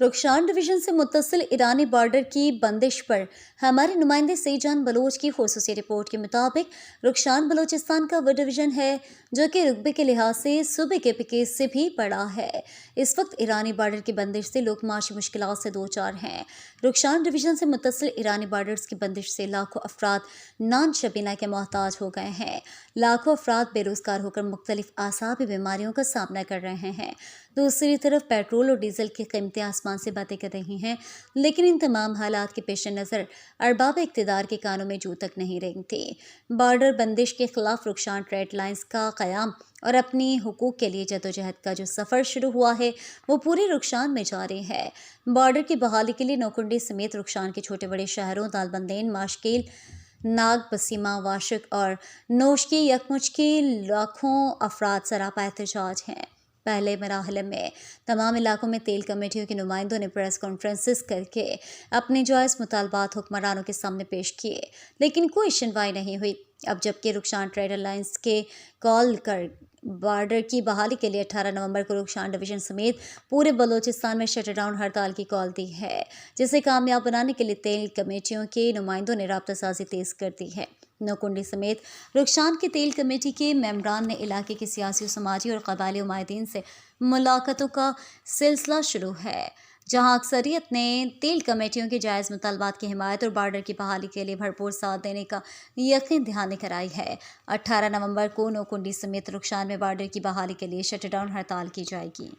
रुखशान division से मुत्तसिल ईरानी border की बंदिश पर हमारे नुमाइंदे सेजान बलोच की खुसूसी रिपोर्ट के मुताबिक रुखशान बलोचिस्तान का वो डिवीजन है जो कि रुकबे के लिहाज से सूबे के पैकेज से भी बड़ा है। इस वक्त ईरानी बॉर्डर की बंदिश से लोग माशी मुश्किलात से दो चार हैं। रुखशान डिवीजन से मुत्तसिल ईरानी बॉर्डर्स की बंदिश से लाखों अफराद नान शबीना के मोहताज हो गए हैं। लाखों अफराद बेरोजगार होकर मुख्तलिफ आसाबी बीमारियों का सामना कर रहे हैं। दूसरी तरफ पेट्रोल और डीजल की कीमतें आसमान से बातें कर रही हैं, लेकिन इन तमाम हालात के पेश नज़र अरबाब इक़्तिदार के कानों में जू तक नहीं रेंगती। बॉर्डर बंदिश के खिलाफ रुखशान ट्रेड लाइन्स का क़याम और अपनी हुकूक के लिए जदोजहद का जो सफ़र शुरू हुआ है वो पूरे रुखशान में जारी है। बॉर्डर की बहाली के लिए नौकुंडी समेत रुखशान के छोटे बड़े शहरों दालबंदेन, माशकील, नाग, बसीमा, वाशिक और नोशकी यकमुच के लाखों अफराद सरापा एहतजाज हैं। पहले मराहल में तमाम इलाकों में तेल कमेटियों के नुमाइंदों ने प्रेस कॉन्फ्रेंसेस करके अपने जायज़ मुतालबात हुक्मरानों के सामने पेश किए, लेकिन कोई सुनवाई नहीं हुई। अब जबकि रुखशान ट्रेड लाइन्स के कॉल कर बॉर्डर की बहाली के लिए 18 नवंबर को रुखशान डिवीजन समेत पूरे बलोचिस्तान में शटडाउन हड़ताल की कॉल दी है, जिसे कामयाब बनाने के लिए तेल कमेटियों के नुमाइंदों ने राब्ता साजी तेज़ कर दी है। नौकुंडी समेत रुखशान की तेल कमेटी के मेंबरान ने इलाके के सियासी, समाजी और कबायली उमायदीन से मुलाकातों का सिलसिला शुरू है, जहां अक्सरियत ने तेल कमेटियों के जायज़ मुतालबात की हिमायत और बॉर्डर की बहाली के लिए भरपूर साथ देने का यकीन दहानी कराई है। 18 नवंबर को नौकुंडी समेत रुखशान में बॉर्डर की बहाली के लिए शटडाउन हड़ताल की जाएगी।